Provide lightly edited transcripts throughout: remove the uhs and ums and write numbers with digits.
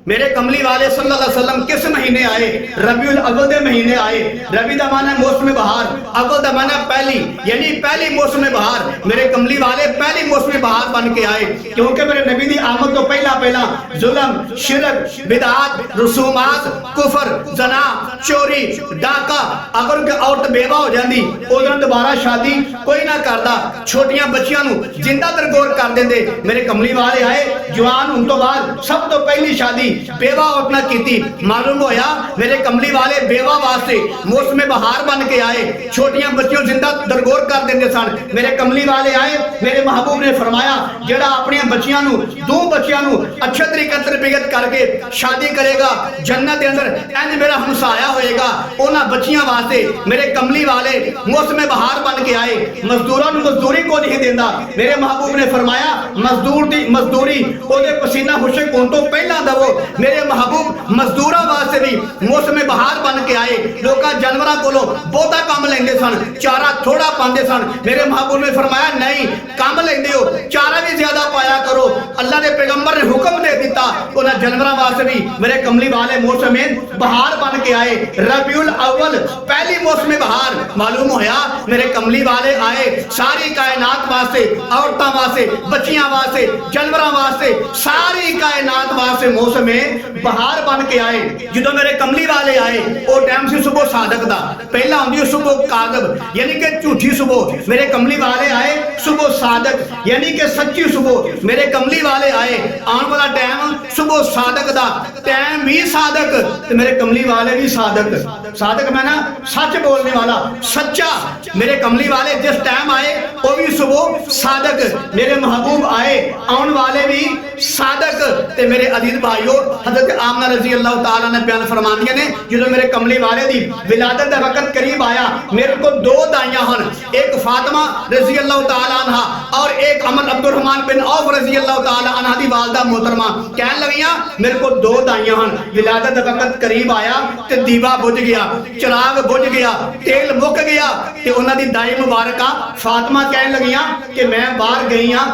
मेरे कमली वाले सल्लल्लाहु अलैहि वसल्लम किस महीने आए? रबीउल अव्वल दे महीने आए। रबी दा माना मौसम बहार, अव्वल दा माना पहली, यानी पहली मौसम बहार। मेरे कमली वाले पहली मौसम बहार बन के आए, क्योंकि मेरे नबी दी आमद तो पहला पहला जुल्म, शिरक, बिदात, रसूमात, कुफर, जना, चोरी, डाका, अगर कोई औरत बेवा हो जाती उदों दोबारा शादी कोई ना करता, छोटियां बच्चियां नूं जिंदा दरगोर कर देंदे। मेरे कमली वाले आए, जवान होने तो बाद सब तो पहली शादी बेवा औरत ने की। मालूम होया मेरे कमली वाले बेवा वास्ते मौसम बहार बन के आए, छोटियां बच्चियों जिंदा दरगोर कर देंगे सन। मेरे कमली वाले आए, मेरे महबूब ने फरमाया जेड़ा अपनी बच्चियां नूं, दो बच्चियां नूं अच्छे तरीके तरबियत करके शादी करेगा, जन्नत के अंदर इंज मेरा हमसाया होएगा। उन्हां बच्चियां वास्ते मेरे कमली वाले मौसम बहार बन के आए, मजदूरों नूं मजदूरी को नहीं देंदा। मेरे महबूब ने फरमाया मजदूर दी मजदूरी ओदे पसीना खुशक होने तो पहला दवो। मेरे महबूब मजदूरों वास्ते भी मौसम बहार बन के आए। लोग जानवरों कोलों बहुता काम लेंदे सन, चारा थोड़ा पाते सन। मेरे महबूब ने फरमाया नहीं, काम लेंदे हो चारा भी ज्यादा पाया करो। अल्लाह के पैगंबर ने हुक्म दे दिता, उन्हें जानवरों वास्ते भी मेरे कमली वाले मौसम बहार बन के आए। रबीउल अव्वल पहली मौसम बहार। मालूम होया मेरे कमली वाले आए सारी कायनात वास्ते, औरतों वास्ते, बच्चियां वास्ते, जानवरों वास्ते, सारी कायनात वास्ते मौसम बहार बन के आए। जो मेरे कमली वाले आए वो टाइम से सुबह सादक दा, पहला आंदी सुबह काज़ब यानी कि झूठी सुबह। मेरे कमली वाले आए सुबह सादक यानी कि सच्ची सुबह। मेरे कमली वाले आए आने वाला टाइम सुबह सादक दा, टाइम भी सादक, मेरे कमली वाले भी सादक। सादक मैं ना सच बोलने वाला, सच्चा। मेरे कमली वाले जिस टाइम आए वो भी सुबह सादक। मेरे महबूब आए आने वाले भी सादक। ते मेरे अजीज भाइयों, हजरत आमना रजी अल्लाह तआला ने बयान फरमांदियां ने जो मेरे कमली वाले दी विलादत का वक्त करीब आया, मेरे को दो दाइयां हन, एक फातिमा रजी अल्लाह तआला अन्हा और एक अमर अब्दुर्रहमान बिन औफ रजी अल्लाह तआला अन्हा दी वालदा मोहतरमा। कहने लगियां मेरे को दो दाइयां हन, विलादत का वक्त करीब आया ते दीवा बुझ गया, चिराग बुझ गया, तेल मुक गया। ते उन्हां दी दाई मुबारका फातिमा कहने लगियां कि मैं बाहर गई हां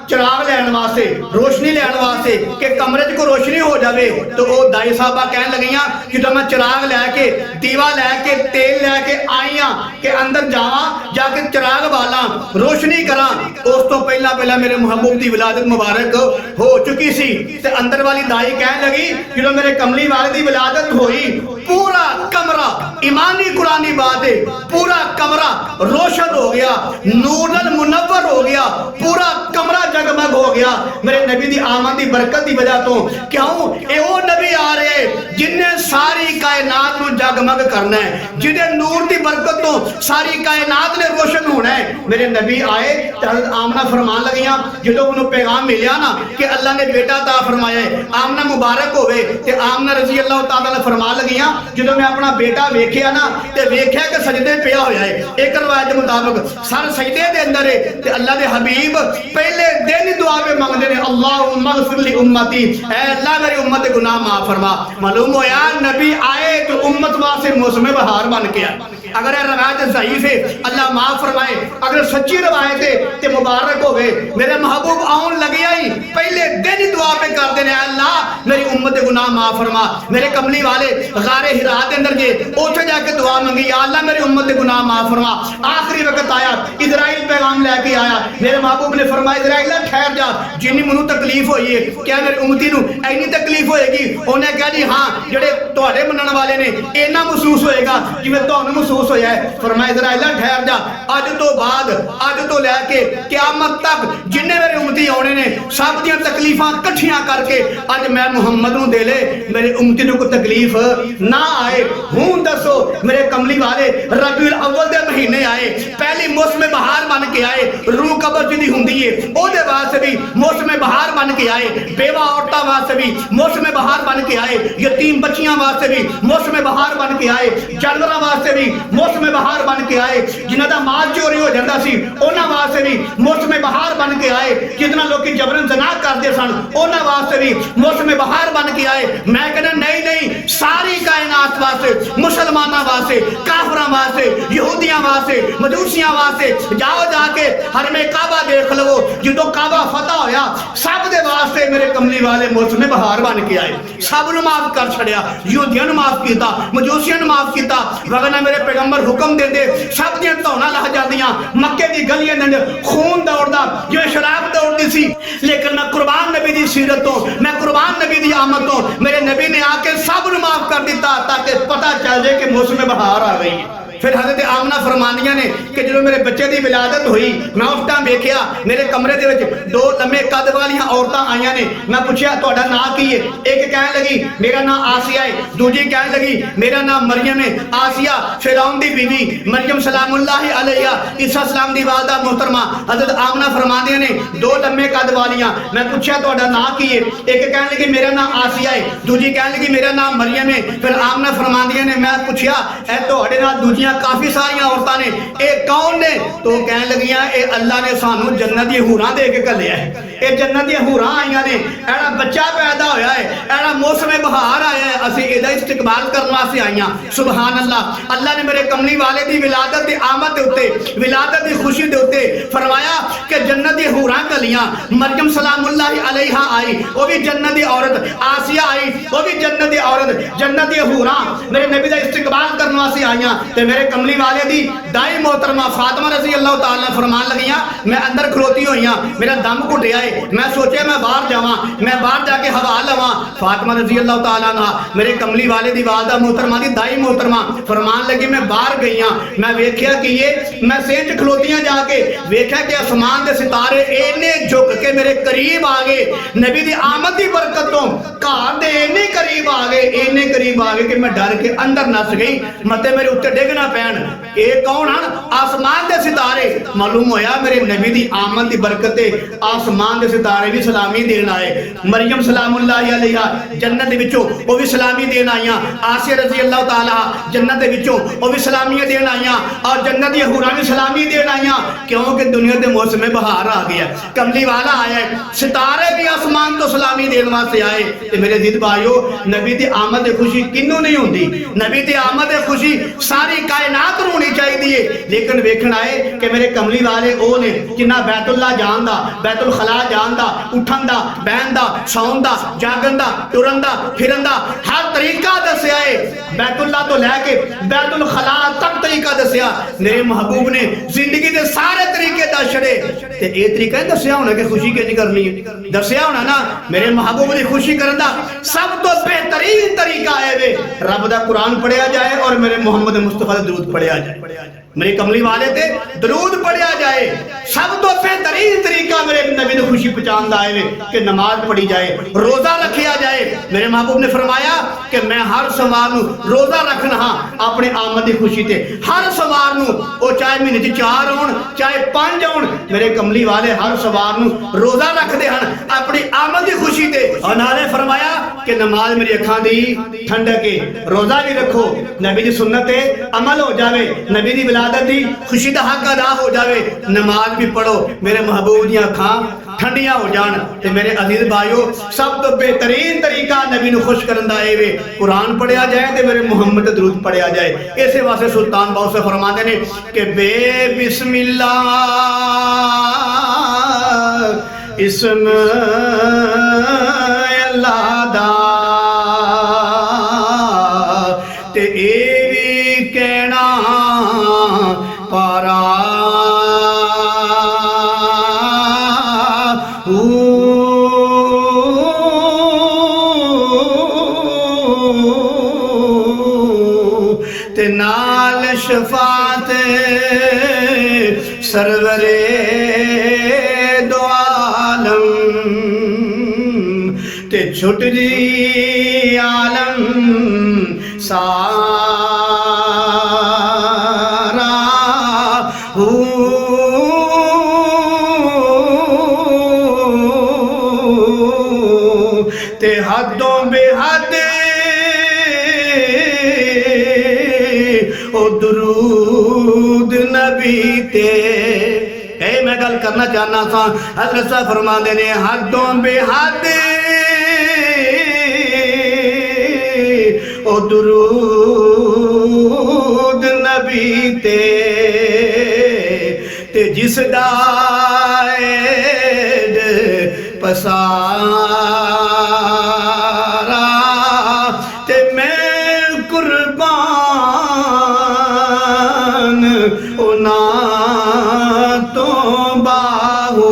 चिराग लैण वास्ते, रोशनी लैण वास्ते कि कमरे च कोई रोशनी हो जाए। तो वो दाई साहबा कहन लगियां जो मैं चिराग लैके, दीवा लैके, तेल लैके आई हाँ कि अंदर जावा, जाके चिराग बाला, रोशनी करा। उस तो पहला पहला मेरे महबूब की विलादत मुबारक हो चुकी सी। ते अंदर वाली दाई कहन लगी जो मेरे कमली वाले की विलादत हुई, पूरा कमरा, ईमानी कुरानी बात है, पूरा कमरा रोशन हो गया, नूरल मुनव्वर हो गया, पूरा कमरा जगमग हो गया मेरे नबी दी आमद दी बरकत दी वजह तो। क्यों? ये वो नबी आ रहे जिन्हें सारी कायनात को जगमग करना है, जिन्हें नूर दी बरकत तो सारी कायनात ने रोशन होना है। मेरे नबी आए तो आमना फरमान लगियां जो उन्होंने पैगाम मिलिया ना कि अल्लाह ने बेटा ता फरमाया है, आमना मुबारक होवे। ते आमना रजी अल्लाह तआला ने फरमान लगियां जो मैं अपना बेटा वेख्या ना ते वेख्या कि सजदे पिया होया है। एक रवायत के मुताबिक सर सजदे दे अंदर है ते अल्लाह दे हबीब पहले दिन ही दुआ में मंगते हैं, अल्लाहुम्मा ग़फ़िर ली उम्मती, ऐ अल्लाह मेरी उम्मत के गुनाह माफ फरमा। मालूम होया नबी आए तो उम्मत वास्ते मौसम बहार बन के आए। अगर रवायत ज़ईफ़ है अल्लाह माफ फरमाए, अगर सच्ची रवायत है तो मुबारक होवे। मेरे महबूब आउन लगे ही पहले दिन ही दुआ पे करते हैं, अल्लाह मेरी उम्मत के गुनाह माफ फरमा। मेरे कमली वाले गारे हिरा के अंदर जे उठे जाके दुआ मंगी, या अल्लाह मेरी उम्मत के गुनाह माफ फरमा। आखिरी वक्त आया, इजराइल पैगाम लेके आया। मेरे महबूब ने फरमाया इजराइल ठहर जा, जिन्नी मैनू तकलीफ हुई है क्या मेरी उम्मती नू इन्नी तकलीफ होएगी? उन्हें कहा जी हाँ, जेडे तुहाडे मनण वाले ने इन्ना महसूस होएगा जिवें तुहानू महसूस होया है। फरमाया इजराइल ठहर जा, अज तो बाद, अज तो लैके क़यामत तक जिन्ने मेरे उम्मती आने ने सब दी तकलीफां इकट्ठियां करके अज मैं मुहम्मद नू दे ले, मेरे उम्मती नू कोई तकलीफ ना आए। हूं दसो मेरे कमली वाले रबीउल अव्वल दे महीने आए, पहली मौसम बहार बन के आए। रूह कब्र जिहदी हुंदी है ओहदे वास्ते भी मौसम बहार बन के आए, बेवा औरतां वास्ते भी मौसम बहार बन के आए, यतीम बच्चियां वास्ते भी मौसम बहार बन के आए, जानवरां वास्ते भी मौसम बहार बन के आए, जिन्हां दा माल चोरी हो जाता सी उन्हां वास्ते भी मौसम बहार बन के आए, जितना लोग जबरन ज़ना करते सन उन्हां वास्ते भी मौसम बहार बन के आए। मैं कहना नहीं नहीं, सारी कायनात वास्ते, मुसलमाना वास्ते, काफरा वास्ते, यहूदियां वास्ते, मजूसियां वास्ते जाओ जाके हरमे काबा देख लो। जो काबा फतह होया सब दे वास्ते मेरे कमली वाले मौसम बहार बन के आए, सब नु माफ कर छड़िया, यहूदियां नु माफ किया, मजूसियां नु माफ किया। वरना मेरे पैगंबर हुक्म दे दे सब दी धौना लह जांदियां, मक्के दी गलियां दे खून दौड़दा जिवें शराब दौड़दी सी। लेकिन मैं कुर्बान नबी दी सीरत तो, मैं कुर्बान नबी दी आमद तो, मेरे नबी ने आके सब नु माफ कर दिता ताकि पता चल जाए कि मौसम बहार आ गई है। फिर हज़रत आमना फरमानियां ने कि जो मेरे बच्चे की विलादत हुई मैं उस टाइम देखा मेरे कमरे के दो लम्बे कद वाली औरतां आईयां ने। मैं पूछा तुहाडा नाम की है? एक कहने लगी मेरा नाम आसिया है, दूजी कहने लगी मेरा नाम मरियम है। आसिया फिरौन दी बीवी, मरियम सलामुल्लाहि अलैहा ईसा सलाम दी वालदा मोहतरमा। हज़रत आमना फरमानियां ने दो लम्बे कद वालियां। मैं पूछा तुहाडा नाम की है? एक कहने लगी मेरा नाम आसिया है, दूजी कहने लगी मेरा नाम मरियम है। फिर आमना फरमानियां ने मैं पूछा ए तुहाडे नाल दूजियां काफी सारिया औरतां ने, ये कौन ने? तो कहने लगियां ये अल्लाह ने सानू जन्नत दी हूरां दे के घल्लिया है, ये जन्नत दी हूरां आईयां ने, एड़ा बच्चा पैदा होया है, एड़ा मौसम बहार आया है, असीं इहदा इस्तकबाल करने वास्ते आईयां। सुभान अल्लाह। अल्लाह ने मेरे कमली वाले दी विलादत दी आमद दे उत्ते, विलादत दी खुशी दे उत्ते फरमाया कि जन्नत दी हूरां घल्लियां। मरियम सलामुल्लाहि अलैहा आई, वो भी जन्नत दी औरत, आसिया आई, वो भी जन्नत दी औरत, जन्नत दी हूरां मेरे नबी दा इस्तकबाल करने वास्ते आईयां। ते मेरे कमली वाले दी दाई मोहतरमा फातिमा रज़ी अल्लाह तआला फरमान लगियां मैं अंदर खलोती हुई हां, मेरा दम घुटिया है, मैं सोचा मैं बाहर जावां, मैं बाहर जाके हवा लवां। फातिमा रज़ी अल्लाह तआला ना मेरे कमली वाले दी वालदा मोहतरमा दी दाई मोहतरमा फरमान लगी मैं बाहर गई हां, मैं वेख्या कि ये मैं सेंच खलोतियां जाके वेख्या कि आसमान दे सितारे इन्ने झुक के मेरे करीब आ गए, नबी दी आमद दी बरकत तो घर दे इन्ने करीब आ गए, इन्ने करीब आ गए कि मैं डर के अंदर नस गई, मते मेरे उत्ते डिग ना पैन। ये कौन हैं? आसमान के सितारे। मालूम होया मेरे नबी दी आमद दी बरकत आसमान के सितारे भी सलामी देन आए। मरियम सलामुल्लाहि अलैहा जन्नत दे विचों वो भी सलामी देन आईयां। आसिया रज़ी अल्लाह तआला जन्नत दे विचों वो भी सलामियां देन आईयां और जन्नत दी हूरां भी सलामी देन आईयां, क्योंकि दुनिया दे मौसम बहार आ गया, कमली वाला आया है, सितारे भी आसमान तो सलामी देन वास्ते आए। ते मेरे जिद भाइयों नबी दी आमद दी खुशी किन्नू नहीं होंदी? नबी दी आमद दी खुशी सारी कायनात नूं होनी चाहिए। लेकिन वेखण आए कि मेरे कमली वाले ओ ने जिन्ना बैतुल्ला जान दा, बैतुल खला जान दा, उठन दा, बहन दा, सौन दा, जागन दा, टुरन दा, फिरन दा हर तरीका दस्या है। बैतुल्ला तो लैके बैतुल खला तक तरीका दस्या मेरे महबूब ने, जिंदगी दे सारे तरीके दस छड़े। ते ये तरीका दस्या होना कि खुशी किंज करनी है, दस्या होना ना मेरे महबूब दी खुशी करन दा सब तो बेहतरीन तरीका है वे रब दा कुरान पढ़िया जाए और मेरे मोहम्मद मुस्तफा दा दरूद पढ़िया जाए, मेरे कमली वाले ते दरूद पढ़िया जाए। सब तो बेहतरीन तरीका मेरे नबी ने खुशी पहचान दा है कि नमाज पढ़ी जाए, रोजा रखिया जाए। मेरे महबूब ने फरमाया कि मैं हर सोमवार नूं रोजा रखना हाँ अपने आमद की खुशी ते, हर सोमवार नूं ओ चाहे महीने च 4 होण चाहे 5 होण, मेरे कमली वाले हर सोमवार नूं रोजा रखते हैं अपनी आमद की खुशी ते। और नाले फरमाया कि नमाज मेरी अखां दी ठंडक है, रोजा भी रखो, नबी दी सुन्नत ते अमल हो जावे, नबी दी विलादत दी खुशी दा हक अदा हो जावे, नमाज भी पढ़ो, मेरे महबूब दी अखां ठंडियां हो जान। ते मेरे अजीज भाइयों सब तो बेहतरीन तरीका नबी नूं खुश करन दा है वे कुरान पढ़िया जाए ते मेरे मुहम्मद दरूद पढ़िया जाए। इसे वास्ते सुल्तान बादशाह फरमाते ने कि बे बिस्मिल्लाह इस्म अल्लाह दा ते ए भी कहना पारा ते नाल शफात सरवरे दो आलम ते छुट जी आलम सारा ते हदों बेहद ओ दुरूद नबी ते। मैं गल करना चाहना सा हज़रत साहब फरमाते ने हदों बेहद ओ दुरूद नबी ते जिस दा ऐड पसारा ते मैं कुर्बान उना तो बाहो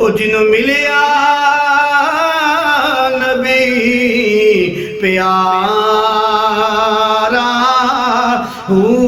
ओ जिन्हों मिलिया नबी प्यारा हूँ